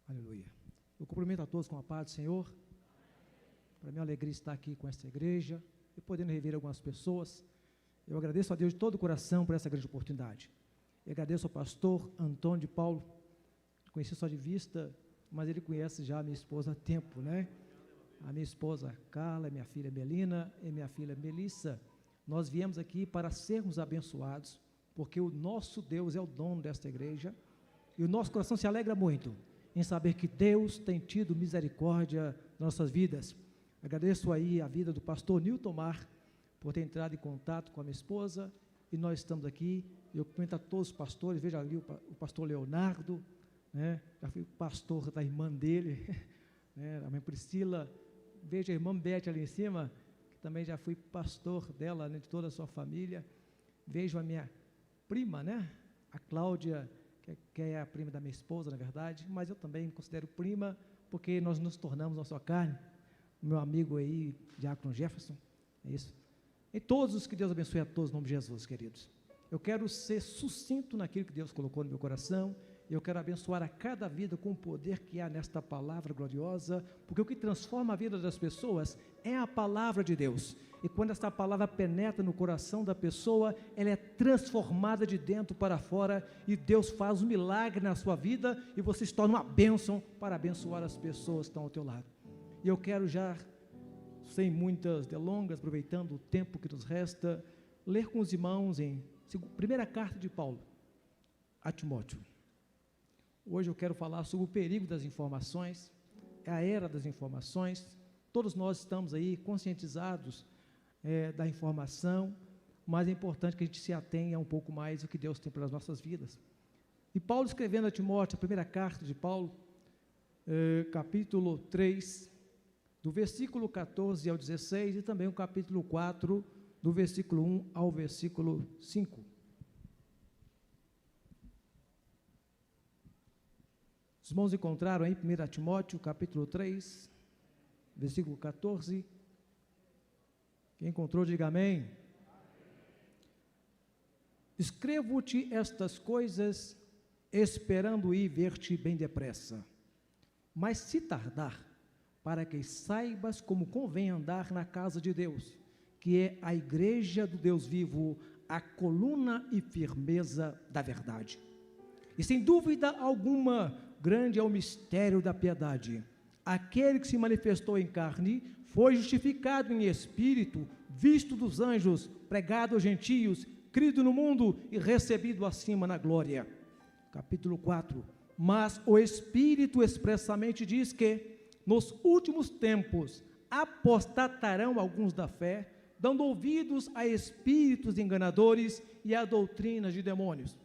Aleluia. Eu cumprimento a todos com a paz do Senhor. Para mim é uma alegria estar aqui com esta igreja e podendo rever algumas pessoas. Eu agradeço a Deus de todo o coração por essa grande oportunidade. Eu agradeço ao pastor Antônio de Paulo, conheci só de vista, mas ele conhece já a minha esposa há tempo, né? A minha esposa Carla, minha filha Melina e minha filha Melissa. Nós viemos aqui para sermos abençoados, porque o nosso Deus é o dono desta igreja e o nosso coração se alegra muito em saber que Deus tem tido misericórdia nas nossas vidas. Agradeço aí a vida do pastor Nilton Mar por ter entrado em contato com a minha esposa e nós estamos aqui. Eu cumprimento a todos os pastores, veja ali o pastor Leonardo, né? Já fui pastor da irmã dele, né? A mãe Priscila, veja a irmã Beth ali em cima, que também já fui pastor dela, né? De toda a sua família. Vejo a minha prima, né? A Cláudia, que é a prima da minha esposa, na verdade, mas eu também me considero prima, porque nós nos tornamos na sua carne. O meu amigo aí, Diácono Jefferson, é isso. E todos os que Deus abençoe a todos, em nome de Jesus, queridos. Eu quero ser sucinto naquilo que Deus colocou no meu coração, e eu quero abençoar a cada vida com o poder que há nesta palavra gloriosa, porque o que transforma a vida das pessoas é a palavra de Deus. E quando esta palavra penetra no coração da pessoa, ela é transformada de dentro para fora, e Deus faz um milagre na sua vida, e você se torna uma bênção para abençoar as pessoas que estão ao teu lado. E eu quero já, sem muitas delongas, aproveitando o tempo que nos resta, ler com os irmãos em primeira carta de Paulo a Timóteo. Hoje eu quero falar sobre o perigo das informações, é a era das informações. Todos nós estamos aí conscientizados da informação, mas é importante que a gente se atenha um pouco mais ao que Deus tem para as nossas vidas. E Paulo escrevendo a Timóteo, a primeira carta de Paulo, capítulo 3, do versículo 14 ao 16, e também o capítulo 4, do versículo 1 ao versículo 5. Os irmãos encontraram aí 1 Timóteo, capítulo 3, versículo 14. Quem encontrou, diga amém. Escrevo-te estas coisas, esperando ir ver-te bem depressa. Mas se tardar, para que saibas como convém andar na casa de Deus, que é a igreja do Deus vivo, a coluna e firmeza da verdade. E sem dúvida alguma, grande é o mistério da piedade. Aquele que se manifestou em carne, foi justificado em espírito, visto dos anjos, pregado aos gentios, crido no mundo e recebido acima na glória. Capítulo 4. Mas o Espírito expressamente diz que, nos últimos tempos, apostatarão alguns da fé, dando ouvidos a espíritos enganadores e a doutrinas de demônios,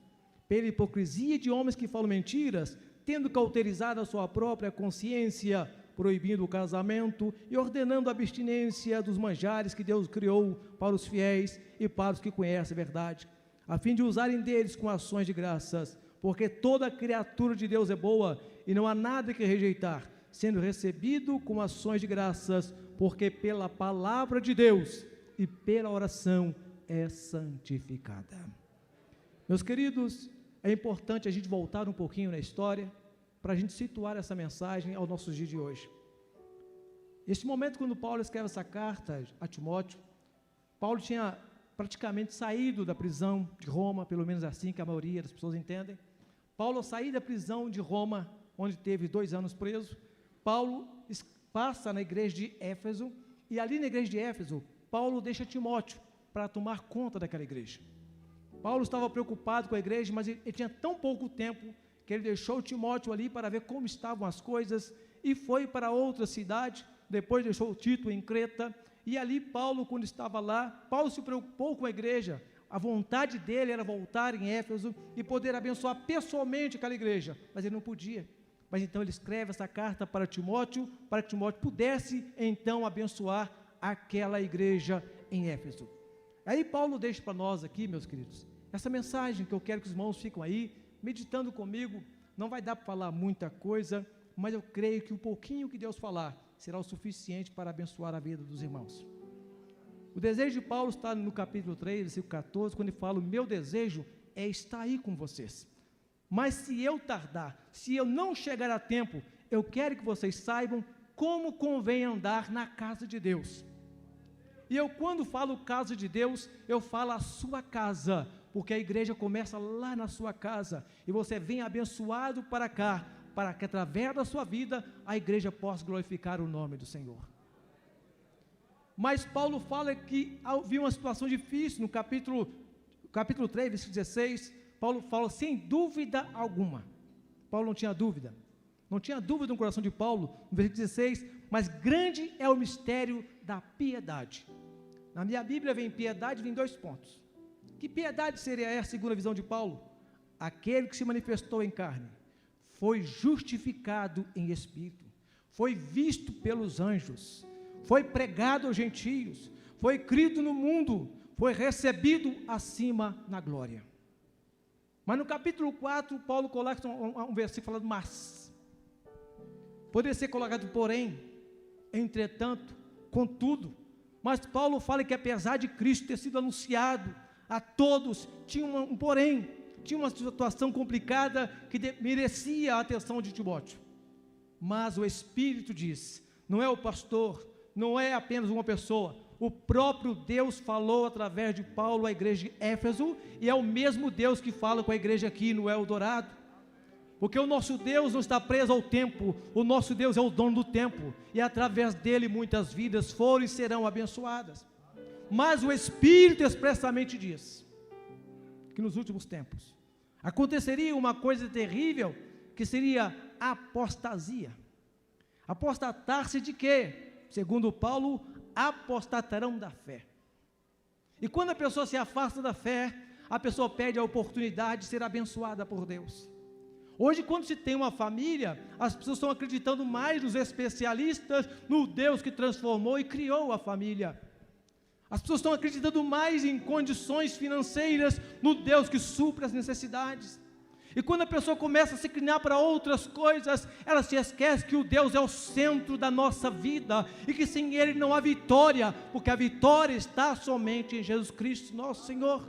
pela hipocrisia de homens que falam mentiras, tendo cauterizado a sua própria consciência, proibindo o casamento e ordenando a abstinência dos manjares que Deus criou para os fiéis e para os que conhecem a verdade, a fim de usarem deles com ações de graças, porque toda criatura de Deus é boa e não há nada que rejeitar, sendo recebido com ações de graças, porque pela palavra de Deus e pela oração é santificada. Meus queridos, é importante a gente voltar um pouquinho na história, para a gente situar essa mensagem aos nossos dias de hoje. Este momento, quando Paulo escreve essa carta a Timóteo, Paulo tinha praticamente saído da prisão de Roma, pelo menos assim que a maioria das pessoas entendem. Paulo saiu da prisão de Roma, onde teve 2 anos preso. Paulo passa na igreja de Éfeso, e ali na igreja de Éfeso, Paulo deixa Timóteo para tomar conta daquela igreja. Paulo estava preocupado com a igreja, mas ele tinha tão pouco tempo, que ele deixou Timóteo ali para ver como estavam as coisas, e foi para outra cidade, depois deixou Tito em Creta, e ali Paulo, quando estava lá, Paulo se preocupou com a igreja. A vontade dele era voltar em Éfeso e poder abençoar pessoalmente aquela igreja, mas ele não podia. Mas então ele escreve essa carta para Timóteo, para que Timóteo pudesse então abençoar aquela igreja em Éfeso. Aí Paulo deixa para nós aqui, meus queridos, essa mensagem que eu quero que os irmãos fiquem aí, meditando comigo. Não vai dar para falar muita coisa, mas eu creio que o pouquinho que Deus falar será o suficiente para abençoar a vida dos irmãos. O desejo de Paulo está no capítulo 3, versículo 14, quando ele fala: o meu desejo é estar aí com vocês. Mas se eu tardar, se eu não chegar a tempo, eu quero que vocês saibam como convém andar na casa de Deus. E eu, quando falo casa de Deus, eu falo a sua casa, porque a igreja começa lá na sua casa, e você vem abençoado para cá, para que através da sua vida, a igreja possa glorificar o nome do Senhor. Mas Paulo fala que havia uma situação difícil, no capítulo 3, versículo 16, Paulo fala sem dúvida alguma. Paulo não tinha dúvida no coração de Paulo, no versículo 16, mas grande é o mistério da piedade. Na minha Bíblia vem piedade, vem 2 pontos. Que piedade seria essa, segundo a visão de Paulo? Aquele que se manifestou em carne, foi justificado em espírito, foi visto pelos anjos, foi pregado aos gentios, foi crido no mundo, foi recebido acima na glória. Mas no capítulo 4, Paulo coloca um versículo falando mas. Poderia ser colocado porém, entretanto, contudo. Mas Paulo fala que apesar de Cristo ter sido anunciado a todos, tinha um porém, tinha uma situação complicada que merecia a atenção de Timóteo. Mas o Espírito diz, não é o pastor, não é apenas uma pessoa, o próprio Deus falou através de Paulo à igreja de Éfeso, e é o mesmo Deus que fala com a igreja aqui no Eldorado, porque o nosso Deus não está preso ao tempo, o nosso Deus é o dono do tempo, e através dele muitas vidas foram e serão abençoadas. Mas o Espírito expressamente diz, que nos últimos tempos, aconteceria uma coisa terrível, que seria a apostasia. Apostatar-se de quê? Segundo Paulo, apostatarão da fé. E quando a pessoa se afasta da fé, a pessoa perde a oportunidade de ser abençoada por Deus. Hoje, quando se tem uma família, as pessoas estão acreditando mais nos especialistas, no Deus que transformou e criou a família. As pessoas estão acreditando mais em condições financeiras, no Deus que supre as necessidades. E quando a pessoa começa a se inclinar para outras coisas, ela se esquece que o Deus é o centro da nossa vida, e que sem Ele não há vitória, porque a vitória está somente em Jesus Cristo, nosso Senhor.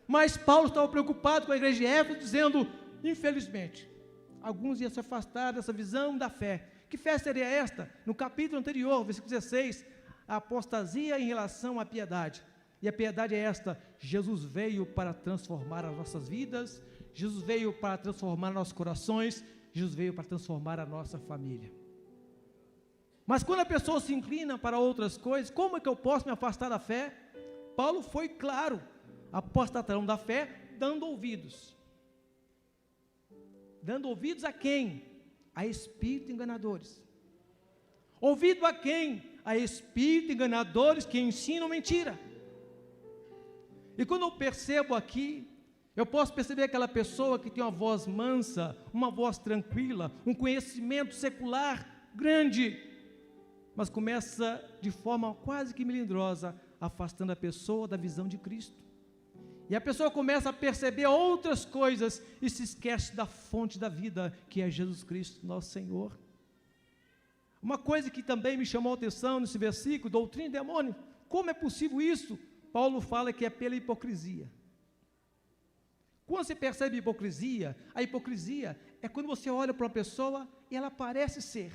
Mas Paulo estava preocupado com a igreja de Éfeso, dizendo, infelizmente, alguns iam se afastar dessa visão da fé. Que fé seria esta? No capítulo anterior, versículo 16, a apostasia em relação à piedade. E a piedade é esta: Jesus veio para transformar as nossas vidas, Jesus veio para transformar nossos corações, Jesus veio para transformar a nossa família. Mas quando a pessoa se inclina para outras coisas, como é que eu posso me afastar da fé? Paulo foi claro, apostatarão da fé, dando ouvidos. Dando ouvidos a quem? A espíritos enganadores. Ouvido a quem? A espíritos enganadores que ensinam mentira. E quando eu percebo aqui, eu posso perceber aquela pessoa que tem uma voz mansa, uma voz tranquila, um conhecimento secular grande, mas começa de forma quase que melindrosa, afastando a pessoa da visão de Cristo. E a pessoa começa a perceber outras coisas e se esquece da fonte da vida, que é Jesus Cristo, nosso Senhor. Uma coisa que também me chamou a atenção nesse versículo, doutrina e demônio, como é possível isso? Paulo fala que é pela hipocrisia. Quando você percebe a hipocrisia é quando você olha para uma pessoa e ela parece ser,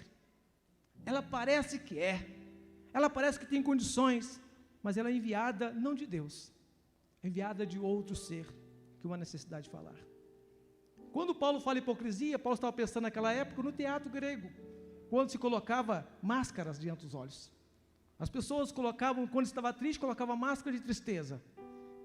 ela parece que é, ela parece que tem condições, mas ela é enviada não de Deus, é enviada de outro ser, que uma necessidade de falar. Quando Paulo fala hipocrisia, Paulo estava pensando naquela época no teatro grego, quando se colocava máscaras diante dos olhos. As pessoas colocavam, quando estava triste, colocavam máscara de tristeza.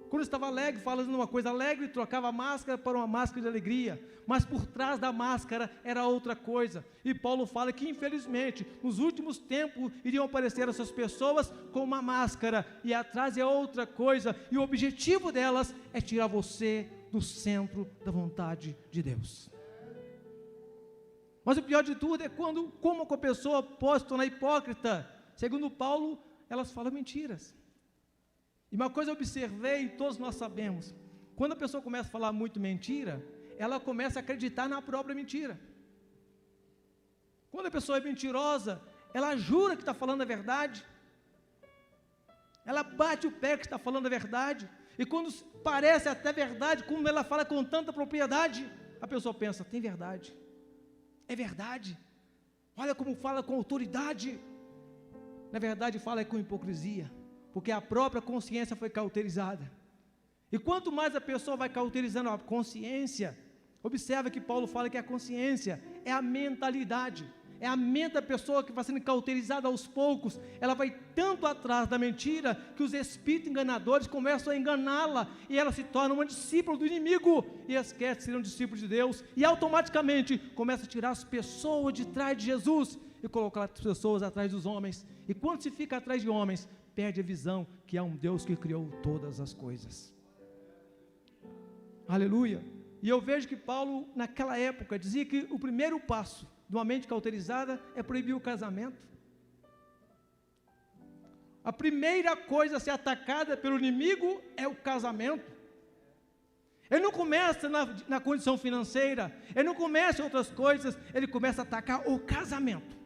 Quando estava alegre, falando uma coisa alegre, trocava a máscara para uma máscara de alegria. Mas por trás da máscara era outra coisa. E Paulo fala que, infelizmente, nos últimos tempos iriam aparecer essas pessoas com uma máscara, e atrás é outra coisa. E o objetivo delas é tirar você do centro da vontade de Deus. Mas o pior de tudo é como a pessoa pode se tornar hipócrita. Segundo Paulo, elas falam mentiras. E uma coisa eu observei, e todos nós sabemos, quando a pessoa começa a falar muito mentira, ela começa a acreditar na própria mentira. Quando a pessoa é mentirosa, ela jura que está falando a verdade, ela bate o pé que está falando a verdade, e quando parece até verdade, como ela fala com tanta propriedade, a pessoa pensa, tem verdade, é verdade, olha como fala com autoridade. Na verdade fala com hipocrisia, porque a própria consciência foi cauterizada. E quanto mais a pessoa vai cauterizando a consciência, observa que Paulo fala que a consciência é a mentalidade, é a mente da pessoa que vai sendo cauterizada aos poucos. Ela vai tanto atrás da mentira, que os espíritos enganadores começam a enganá-la, e ela se torna uma discípula do inimigo, e esquece de ser um discípulo de Deus, e automaticamente começa a tirar as pessoas de trás de Jesus, e colocar as pessoas atrás dos homens. E quando se fica atrás de homens, perde a visão que há um Deus que criou todas as coisas. Aleluia. E eu vejo que Paulo, naquela época, dizia que o primeiro passo de uma mente cauterizada é proibir o casamento. A primeira coisa a ser atacada pelo inimigo é o casamento. Ele não começa na condição financeira, ele não começa em outras coisas, ele começa a atacar o casamento.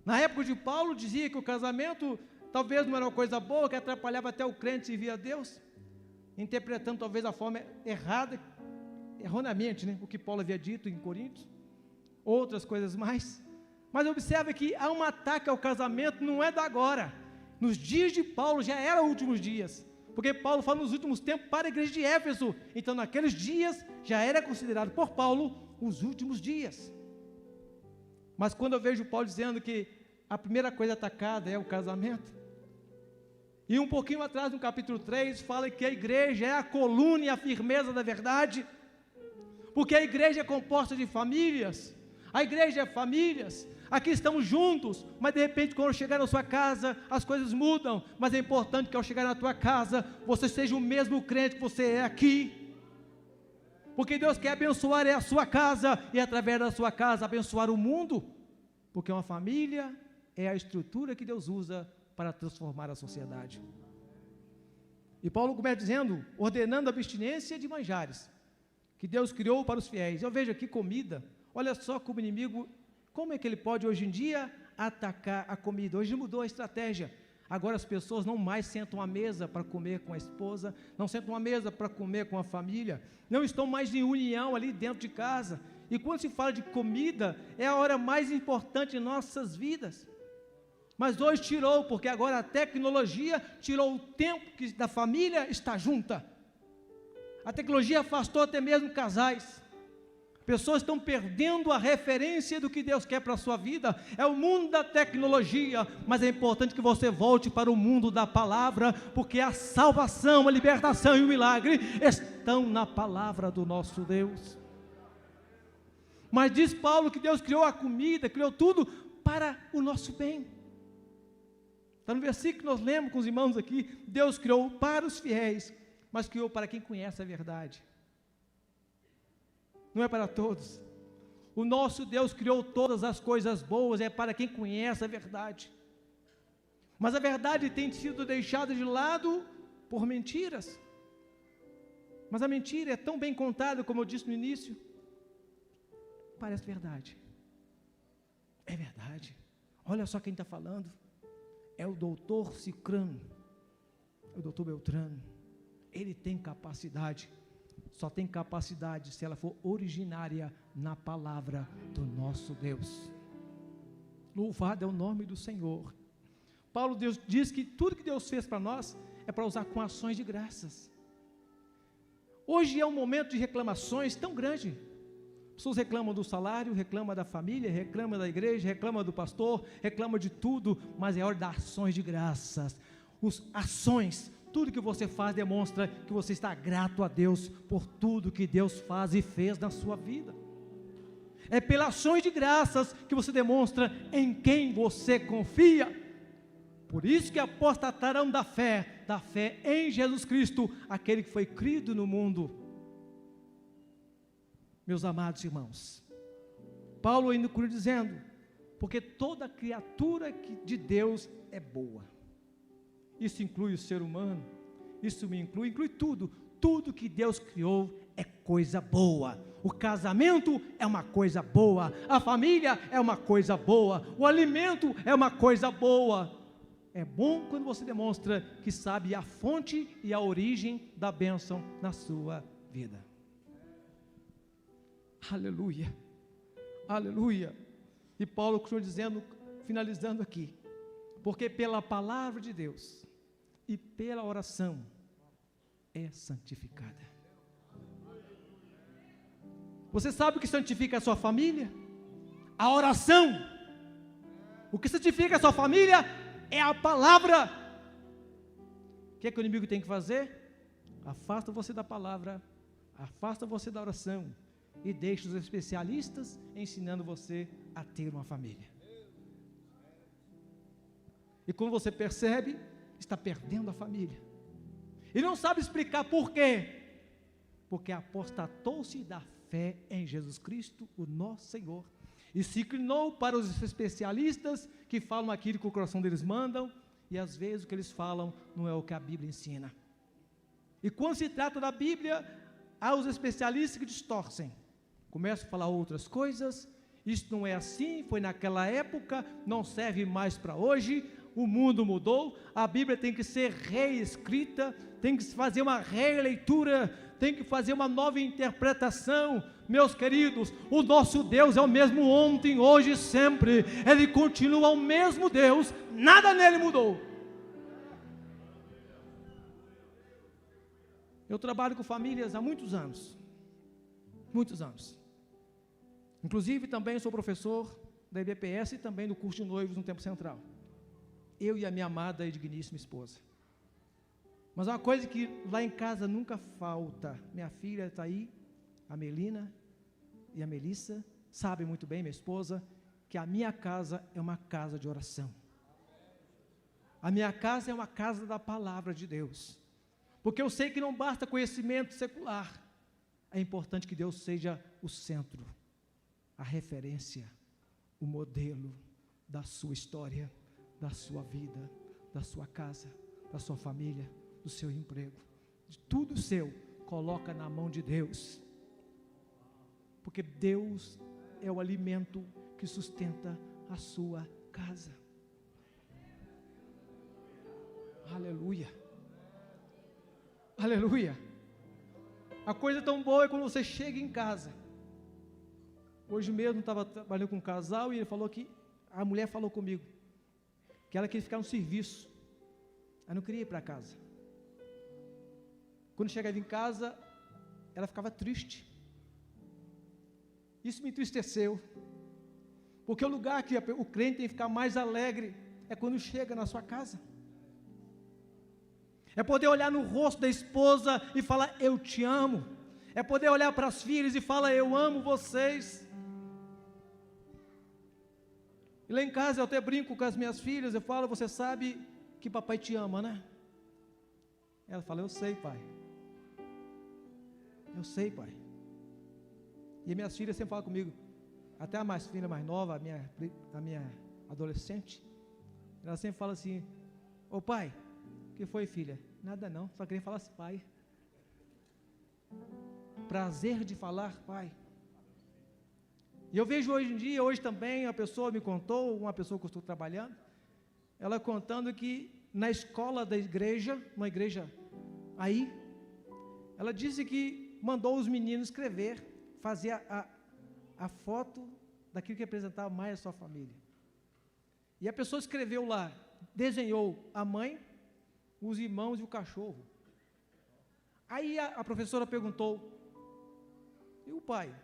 Na época de Paulo, dizia que o casamento talvez não era uma coisa boa, que atrapalhava até o crente servir a Deus, interpretando talvez a forma errada, erroneamente, né, o que Paulo havia dito em Coríntios, outras coisas mais. Mas observe que há um ataque ao casamento, não é da agora. Nos dias de Paulo já eram últimos dias, porque Paulo fala nos últimos tempos para a igreja de Éfeso. Então naqueles dias já era considerado por Paulo os últimos dias. Mas quando eu vejo Paulo dizendo que a primeira coisa atacada é o casamento, e um pouquinho atrás, no capítulo 3, fala que a igreja é a coluna e a firmeza da verdade, porque a igreja é composta de famílias, a igreja é famílias, aqui estamos juntos, mas de repente quando chegar na sua casa, as coisas mudam, mas é importante que ao chegar na tua casa, você seja o mesmo crente que você é aqui, porque Deus quer abençoar a sua casa, e através da sua casa abençoar o mundo, porque uma família é a estrutura que Deus usa para transformar a sociedade. E Paulo começa dizendo, ordenando a abstinência de manjares, que Deus criou para os fiéis. Eu vejo aqui comida, olha só como o inimigo, como é que ele pode hoje em dia atacar a comida? Hoje mudou a estratégia, agora as pessoas não mais sentam à mesa para comer com a esposa, não sentam à mesa para comer com a família, não estão mais em união ali dentro de casa, e quando se fala de comida, é a hora mais importante em nossas vidas. Mas hoje tirou, porque agora a tecnologia tirou o tempo da família estar junta. A tecnologia afastou até mesmo casais. Pessoas estão perdendo a referência do que Deus quer para a sua vida. É o mundo da tecnologia, mas é importante que você volte para o mundo da palavra, porque a salvação, a libertação e o milagre estão na palavra do nosso Deus. Mas diz Paulo que Deus criou a comida, criou tudo para o nosso bem. Está no versículo que nós lemos com os irmãos aqui, Deus criou para os fiéis, mas criou para quem conhece a verdade. Não é para todos. O nosso Deus criou todas as coisas boas, é para quem conhece a verdade. Mas a verdade tem sido deixada de lado por mentiras. Mas a mentira é tão bem contada, como eu disse no início, parece verdade. É verdade. Olha só quem está falando. É o doutor Cicrano, o doutor Beltrano. Ele tem capacidade, só tem capacidade se ela for originária na palavra do nosso Deus. Louvado é o nome do Senhor. Paulo diz que tudo que Deus fez para nós é para usar com ações de graças. Hoje é um momento de reclamações tão grande. Pessoas reclamam do salário, reclamam da família, reclamam da igreja, reclamam do pastor, reclamam de tudo, mas é hora das ações de graças. Ações, tudo que você faz demonstra que você está grato a Deus por tudo que Deus faz e fez na sua vida. É pelas ações de graças que você demonstra em quem você confia. Por isso que apostatarão da fé em Jesus Cristo, aquele que foi criado no mundo. Meus amados irmãos, Paulo ainda continua dizendo, porque toda criatura de Deus é boa. Isso inclui o ser humano, isso me inclui tudo. Tudo que Deus criou é coisa boa. O casamento é uma coisa boa, a família é uma coisa boa, o alimento é uma coisa boa. É bom quando você demonstra que sabe a fonte e a origem da bênção na sua vida. Aleluia, aleluia. E Paulo continua dizendo, finalizando aqui, porque pela palavra de Deus e pela oração é santificada. Você sabe o que santifica a sua família? A oração. O que santifica a sua família é a palavra. O que é que o inimigo tem que fazer? Afasta você da palavra, afasta você da oração e deixa os especialistas ensinando você a ter uma família. E quando você percebe, está perdendo a família. E não sabe explicar por quê. Porque apostatou-se da fé em Jesus Cristo, o nosso Senhor, e se inclinou para os especialistas que falam aquilo que o coração deles mandam, e às vezes o que eles falam não é o que a Bíblia ensina. E quando se trata da Bíblia, há os especialistas que distorcem, começam a falar outras coisas. Isso não é assim, foi naquela época, não serve mais para hoje, o mundo mudou, a Bíblia tem que ser reescrita, tem que se fazer uma releitura, tem que fazer uma nova interpretação. Meus queridos, o nosso Deus é o mesmo ontem, hoje e sempre, Ele continua o mesmo Deus, nada nele mudou. Eu trabalho com famílias há muitos anos, inclusive também sou professor da IBPS e também do curso de noivos no Tempo Central, eu e a minha amada e digníssima esposa. Mas uma coisa que lá em casa nunca falta, minha filha está aí, a Melina e a Melissa, sabem muito bem, minha esposa, que a minha casa é uma casa de oração. A minha casa é uma casa da palavra de Deus, porque eu sei que não basta conhecimento secular, é importante que Deus seja o centro, a referência, o modelo da sua história, da sua vida, da sua casa, da sua família, do seu emprego, de tudo seu, coloca na mão de Deus, porque Deus é o alimento que sustenta a sua casa. Aleluia, aleluia. A coisa tão boa é quando você chega em casa. Hoje mesmo estava trabalhando com um casal e ele falou que, a mulher falou comigo, que ela queria ficar no serviço, ela não queria ir para casa. Quando chegava em casa, ela ficava triste. Isso me entristeceu, porque o lugar que o crente tem que ficar mais alegre é quando chega na sua casa. É poder olhar no rosto da esposa e falar, eu te amo. É poder olhar para as filhas e falar, eu amo vocês. E lá em casa eu até brinco com as minhas filhas, eu falo, você sabe que papai te ama, né? Ela fala, eu sei, pai. Eu sei, pai. E minhas filhas sempre falam comigo, até a mais filha mais nova, a minha adolescente, ela sempre fala assim, ô pai, o que foi, filha? Nada não, só queria falar assim, pai. Prazer de falar, pai. E eu vejo hoje em dia, hoje também, uma pessoa me contou, uma pessoa que eu estou trabalhando, ela contando que na escola da igreja, uma igreja aí, ela disse que mandou os meninos escrever, fazer a foto daquilo que representava mais a sua família. E a pessoa escreveu lá, desenhou a mãe, os irmãos e o cachorro. Aí a professora perguntou, e o pai?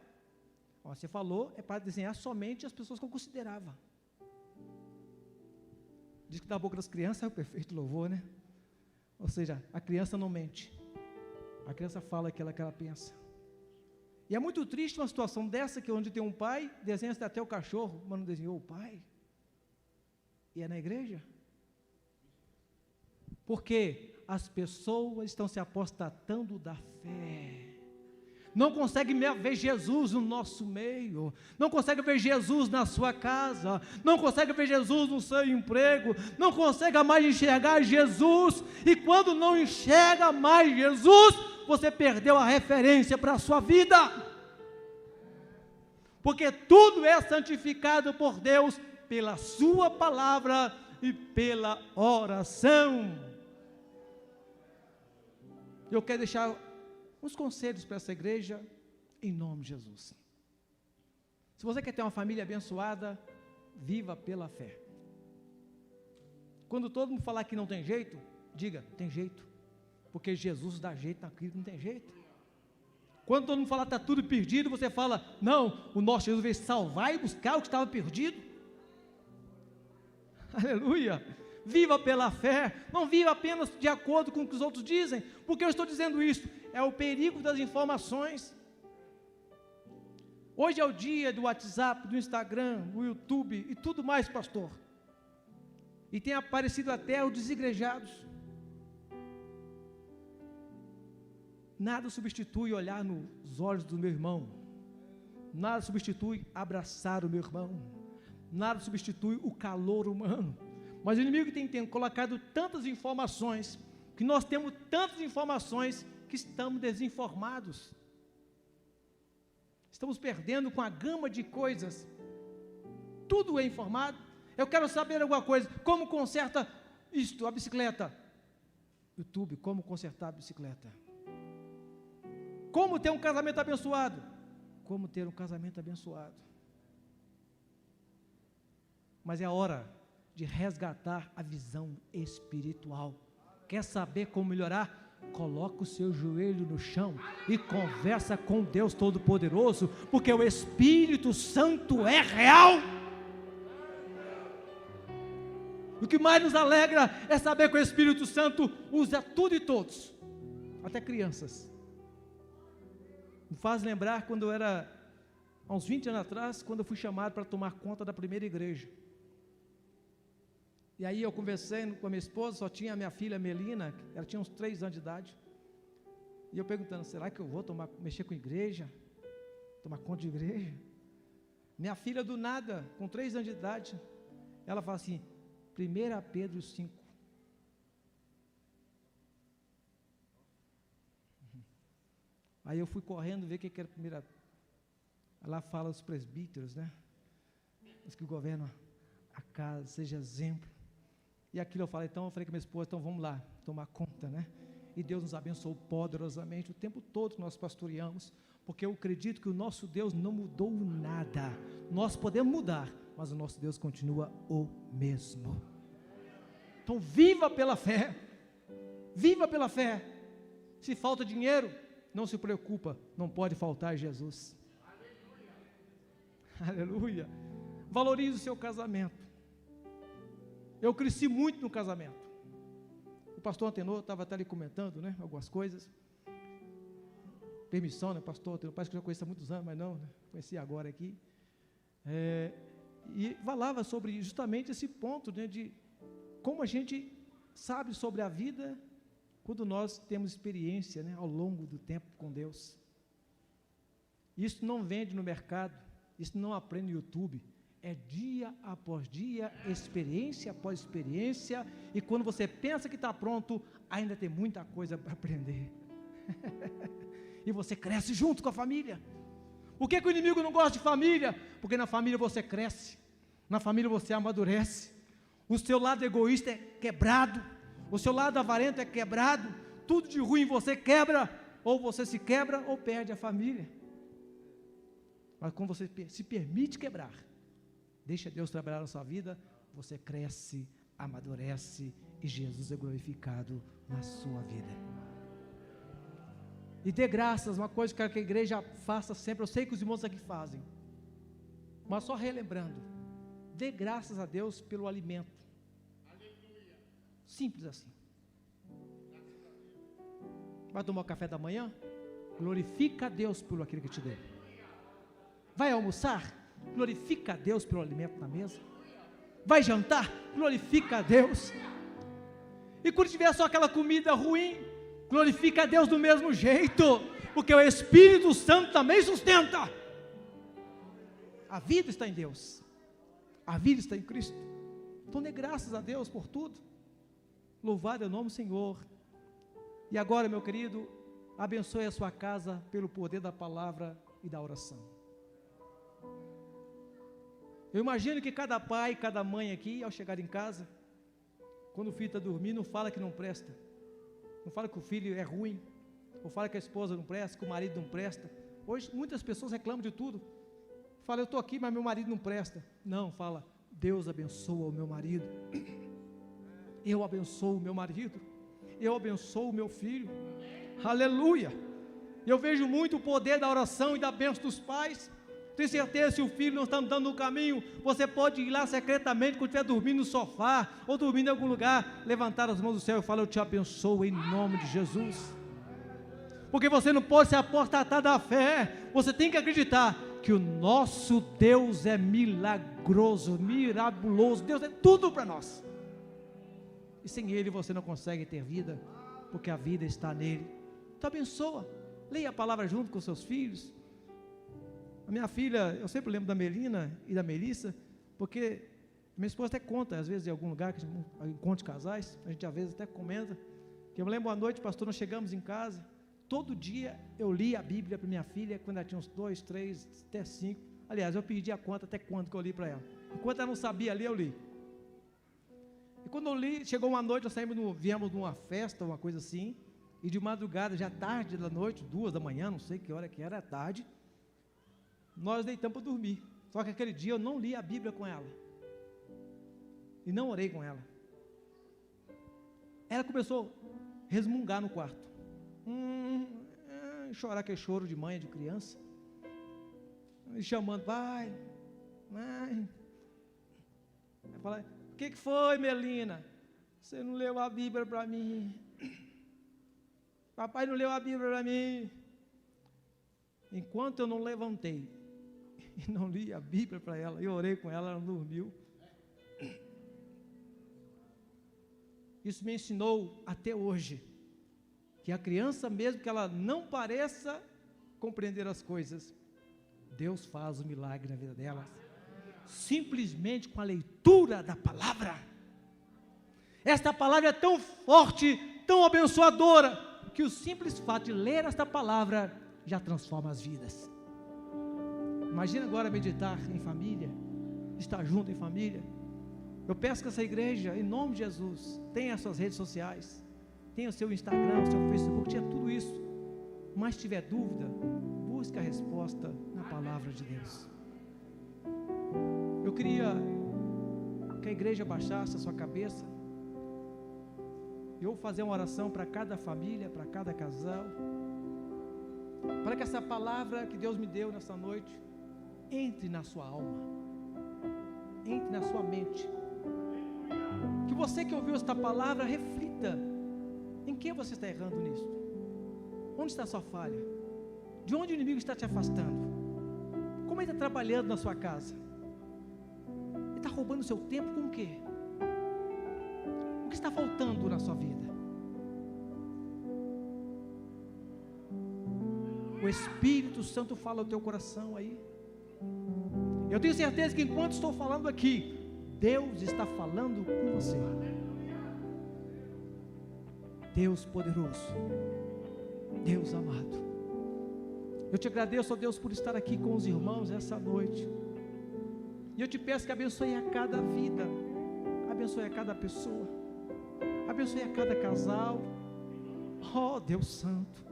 Ó, você falou, é para desenhar somente as pessoas que eu considerava. Diz que da boca das crianças é o perfeito louvor, né? Ou seja, a criança não mente. A criança fala aquilo que ela pensa. E é muito triste uma situação dessa, que onde tem um pai, desenha até o cachorro, mas não desenhou o pai. E é na igreja. Porque as pessoas estão se apostatando da fé. Não consegue ver Jesus no nosso meio, não consegue ver Jesus na sua casa, não consegue ver Jesus no seu emprego, não consegue mais enxergar Jesus, e quando não enxerga mais Jesus, você perdeu a referência para a sua vida, porque tudo é santificado por Deus, pela sua palavra e pela oração. Eu quero deixar uns conselhos para essa igreja, em nome de Jesus. Se você quer ter uma família abençoada, viva pela fé. Quando todo mundo falar que não tem jeito, diga, tem jeito, porque Jesus dá jeito naquilo que não tem jeito. Quando todo mundo falar que está tudo perdido, você fala, não, o nosso Jesus veio salvar e buscar o que estava perdido. Aleluia. Viva pela fé, não viva apenas de acordo com o que os outros dizem. Porque eu estou dizendo isso? É o perigo das informações. Hoje é o dia do WhatsApp, do Instagram, do YouTube e tudo mais, pastor. E tem aparecido até os desigrejados. Nada substitui olhar nos olhos do meu irmão. Nada substitui abraçar o meu irmão. Nada substitui o calor humano. Mas o inimigo tem colocado tantas informações, que nós temos tantas informações, que estamos desinformados. Estamos perdendo com a gama de coisas. Tudo é informado. Eu quero saber alguma coisa. Como conserta isto, a bicicleta? YouTube, como consertar a bicicleta? Como ter um casamento abençoado? Como ter um casamento abençoado? Mas é a hora de resgatar a visão espiritual. Quer saber como melhorar? Coloca o seu joelho no chão e conversa com Deus Todo-Poderoso, porque o Espírito Santo é real. O que mais nos alegra é saber que o Espírito Santo usa tudo e todos, até crianças. Me faz lembrar quando eu era, há uns 20 anos atrás, quando eu fui chamado para tomar conta da primeira igreja. E aí eu conversei com a minha esposa, só tinha a minha filha Melina, ela tinha uns 3 anos de idade. E eu perguntando, será que eu vou mexer com igreja? Tomar conta de igreja? Minha filha do nada, com 3 anos de idade, ela fala assim, 1 Pedro 5. Aí eu fui correndo ver o que era a primeira. Lá fala os presbíteros, né? Os que governam a casa, seja exemplo. E aquilo eu falei com a minha esposa, então vamos lá, tomar conta, né? E Deus nos abençoou poderosamente o tempo todo que nós pastoreamos, porque eu acredito que o nosso Deus não mudou nada. Nós podemos mudar, mas o nosso Deus continua o mesmo. Então viva pela fé, viva pela fé. Se falta dinheiro, não se preocupa, não pode faltar Jesus. Aleluia. Valorize o seu casamento. Eu cresci muito no casamento. O pastor Antenor estava até ali comentando, né, algumas coisas. Permissão, né, pastor Antenor, parece que eu já conheço há muitos anos, mas não, né, conheci agora aqui. E falava sobre justamente esse ponto, né, de como a gente sabe sobre a vida quando nós temos experiência, né, ao longo do tempo com Deus. Isso não vende no mercado, isso não aprende no YouTube. É dia após dia, experiência após experiência, e quando você pensa que está pronto, ainda tem muita coisa para aprender. E você cresce junto com a família. Por que o inimigo não gosta de família? Porque na família você cresce, na família você amadurece, o seu lado egoísta é quebrado, o seu lado avarento é quebrado, tudo de ruim você quebra, ou você se quebra ou perde a família. Mas quando você se permite quebrar, deixa Deus trabalhar na sua vida, você cresce, amadurece e Jesus é glorificado na sua vida. E dê graças, uma coisa que eu quero que a igreja faça sempre, eu sei que os irmãos aqui fazem, mas só relembrando, dê graças a Deus pelo alimento. Simples assim. Vai tomar o café da manhã? Glorifica a Deus por aquilo que te deu. Vai almoçar? Glorifica a Deus pelo alimento na mesa. Vai jantar? Glorifica a Deus. E quando tiver só aquela comida ruim, glorifica a Deus do mesmo jeito, porque o Espírito Santo também sustenta. A vida está em Deus, a vida está em Cristo. Então dê graças a Deus por tudo. Louvado é o nome do Senhor. E agora, meu querido, abençoe a sua casa pelo poder da palavra e da oração. Eu imagino que cada pai, cada mãe aqui, ao chegar em casa, quando o filho está dormindo, não fala que não presta, não fala que o filho é ruim, ou fala que a esposa não presta, que o marido não presta. Hoje muitas pessoas reclamam de tudo, Fala, eu estou aqui, mas meu marido não presta. Não, fala, Deus abençoa o meu marido. Eu abençoo o meu marido. Eu abençoo o meu filho. Aleluia. Eu vejo muito o poder da oração e da bênção dos pais. Tenho certeza, se o filho não está andando no caminho, você pode ir lá secretamente, quando estiver dormindo no sofá, ou dormindo em algum lugar, levantar as mãos do céu e falar, eu te abençoo em nome de Jesus. Porque você não pode se apostatar da fé. Você tem que acreditar que o nosso Deus é milagroso, miraculoso. Deus é tudo para nós. E sem Ele você não consegue ter vida, porque a vida está nele. Então abençoa. Leia a palavra junto com seus filhos. A minha filha, eu sempre lembro da Melina e da Melissa, porque minha esposa até conta, às vezes em algum lugar, que encontra de casais, a gente às vezes até comenta, que eu me lembro uma noite, pastor, nós chegamos em casa, todo dia eu li a Bíblia para minha filha, quando ela tinha uns 2, 3, até 5, aliás, eu perdi a conta até quando que eu li para ela, enquanto ela não sabia ler, eu li. E quando eu li, chegou uma noite, nós viemos de uma festa, uma coisa assim, e de madrugada, já tarde da noite, 2 da manhã, não sei que hora que era, tarde, nós deitamos para dormir. Só que aquele dia eu não li a Bíblia com ela, e não orei com ela. Ela começou a resmungar no quarto, chorar aquele choro de mãe, de criança, me chamando, vai, mãe. Eu falei, o que foi, Melina? Você não leu a Bíblia para mim. Papai não leu a Bíblia para mim. Enquanto eu não levantei e não li a Bíblia para ela, eu orei com ela, ela não dormiu. Isso me ensinou até hoje, que a criança, mesmo que ela não pareça compreender as coisas, Deus faz o milagre na vida dela, simplesmente com a leitura da palavra. Esta palavra é tão forte, tão abençoadora, que o simples fato de ler esta palavra já transforma as vidas. Imagina agora meditar em família, estar junto em família. Eu peço que essa igreja, em nome de Jesus, tenha as suas redes sociais, tenha o seu Instagram, o seu Facebook, tenha tudo isso. Mas se tiver dúvida, busque a resposta na palavra de Deus. Eu queria que a igreja baixasse a sua cabeça. Eu vou fazer uma oração para cada família, para cada casal, para que essa palavra que Deus me deu nessa noite entre na sua alma, entre na sua mente. Que você que ouviu esta palavra reflita em que você está errando nisso. Onde está a sua falha? De onde o inimigo está te afastando? Como ele está trabalhando na sua casa? Ele está roubando o seu tempo com o quê? O que está faltando na sua vida? O Espírito Santo fala ao teu coração aí. Eu tenho certeza que enquanto estou falando aqui, Deus está falando com você. Deus poderoso, Deus amado, eu te agradeço, ó Deus, por estar aqui com os irmãos essa noite. E eu te peço que abençoe a cada vida, abençoe a cada pessoa, abençoe a cada casal. Ó Deus Santo,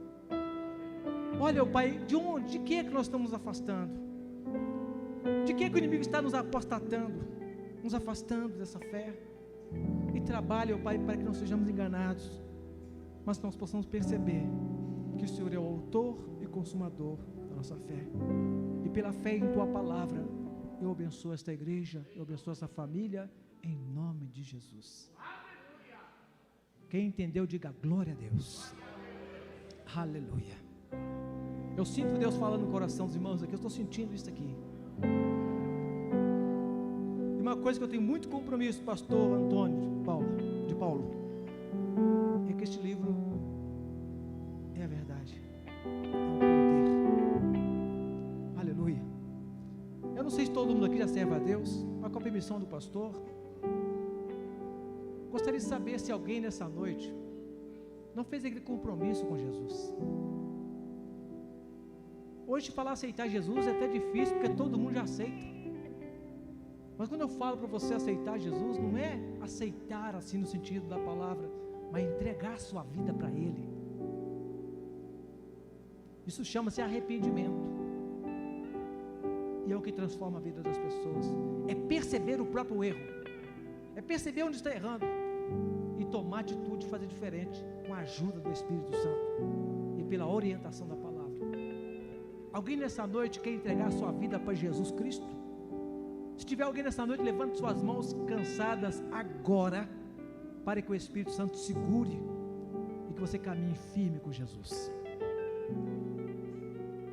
olha, Pai, de que é que nós estamos nos afastando? De que é que o inimigo está nos apostatando, nos afastando dessa fé? E trabalhe, ó Pai, para que não sejamos enganados, mas que nós possamos perceber que o Senhor é o autor e consumador da nossa fé. E pela fé em Tua palavra, eu abençoo esta igreja, eu abençoo essa família, em nome de Jesus. Quem entendeu, diga glória a Deus. Aleluia. Eu sinto Deus falando no coração dos irmãos aqui, eu estou sentindo isso aqui. E uma coisa que eu tenho muito compromisso, pastor Antônio de Paulo, é que este livro é a verdade, é o poder. Aleluia. Eu não sei se todo mundo aqui já serve a Deus, mas com a permissão do pastor, gostaria de saber se alguém nessa noite não fez aquele compromisso com Jesus. Hoje falar aceitar Jesus é até difícil, porque todo mundo já aceita. Mas quando eu falo para você aceitar Jesus, não é aceitar assim no sentido da palavra, mas entregar sua vida para Ele. Isso chama-se arrependimento. e é o que transforma a vida das pessoas. É perceber o próprio erro, é perceber onde está errando e tomar atitude de fazer diferente com a ajuda do Espírito Santo e pela orientação da palavra. Alguém nessa noite quer entregar a sua vida para Jesus Cristo? Se tiver alguém nessa noite, levante suas mãos cansadas agora, para que o Espírito Santo segure e que você caminhe firme com Jesus.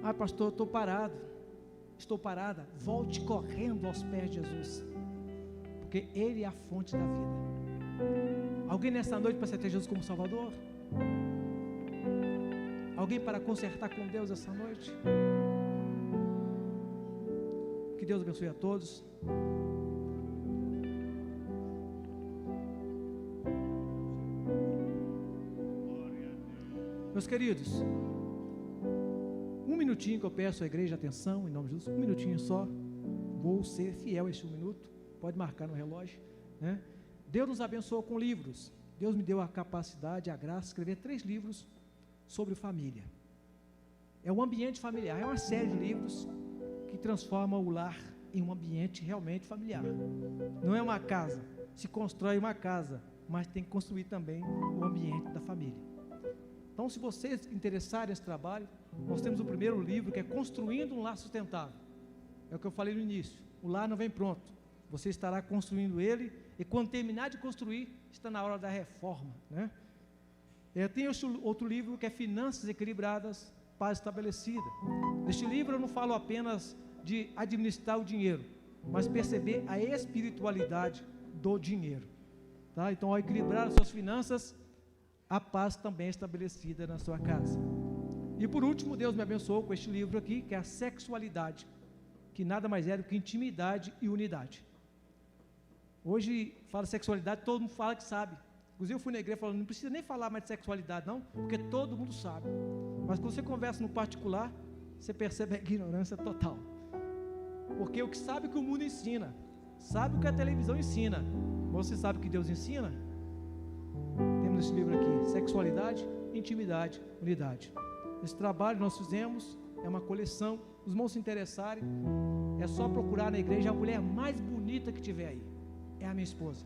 Ah, pastor, estou parada. Volte correndo aos pés de Jesus, porque Ele é a fonte da vida. Alguém nessa noite para aceitar Jesus como Salvador? Alguém para consertar com Deus essa noite? Que Deus abençoe a todos. Meus queridos, um minutinho que eu peço à igreja atenção, em nome de Jesus, um minutinho só. Vou ser fiel a este um minuto, pode marcar no relógio, né? Deus nos abençoou com livros. Deus me deu a capacidade, a graça de escrever 3 livros sobre família. É um ambiente familiar, é uma série de livros que transforma o lar em um ambiente realmente familiar. Não é uma casa, se constrói uma casa, mas tem que construir também o ambiente da família. Então, se vocês interessarem nesse trabalho, nós temos o primeiro livro, que é Construindo um Lar Sustentável. É o que eu falei no início, o lar não vem pronto, você estará construindo ele, e quando terminar de construir, está na hora da reforma, né? Tem outro livro que é Finanças Equilibradas, Paz Estabelecida. Neste livro eu não falo apenas de administrar o dinheiro, mas perceber a espiritualidade do dinheiro, tá? Então, ao equilibrar as suas finanças, a paz também é estabelecida na sua casa. E por último, Deus me abençoou com este livro aqui, que é a Sexualidade, que nada mais é do que intimidade e unidade. Hoje, fala sexualidade, todo mundo fala que sabe. Inclusive eu fui na igreja falando, não precisa nem falar mais de sexualidade não, porque todo mundo sabe. Mas quando você conversa no particular, você percebe a ignorância total. Porque o que sabe o que o mundo ensina, sabe o que a televisão ensina, você sabe o que Deus ensina? Temos esse livro aqui, Sexualidade, Intimidade, Unidade. Esse trabalho nós fizemos, é uma coleção. Os irmãos se interessarem, é só procurar na igreja a mulher mais bonita que tiver aí, é a minha esposa.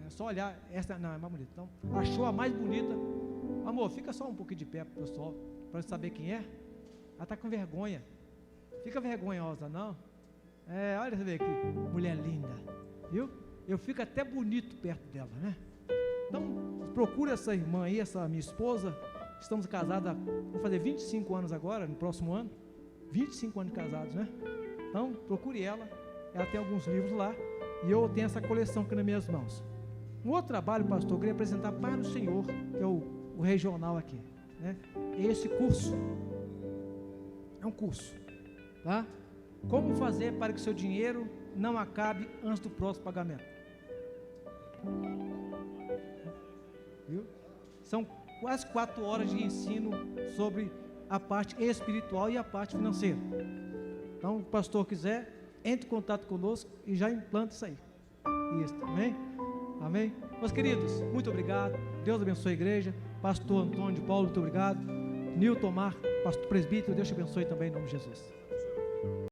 É só olhar, essa não, é mais bonita. Então, achou a mais bonita, amor, fica só um pouquinho de pé para o pessoal, para saber quem é. Ela está com vergonha, fica vergonhosa não? Olha, você vê aqui, mulher linda, viu? Eu fico até bonito perto dela, né? Então, procura essa irmã aí, essa minha esposa. Estamos casados, vou fazer 25 anos agora, no próximo ano, 25 anos de casados, né? Então, procure ela tem alguns livros lá, e eu tenho essa coleção aqui nas minhas mãos. Um outro trabalho, pastor, eu queria apresentar para o senhor, que é o regional aqui, né? Esse curso, é um curso, tá? Como fazer para que o seu dinheiro não acabe antes do próximo pagamento. Viu? São quase 4 horas de ensino sobre a parte espiritual e a parte financeira. Então, o pastor quiser, entre em contato conosco e já implanta isso aí. Isso, amém? Amém? Meus queridos, muito obrigado. Deus abençoe a igreja. Pastor Antônio Paulo, muito obrigado. Nilton Mar, pastor presbítero, Deus te abençoe também em nome de Jesus.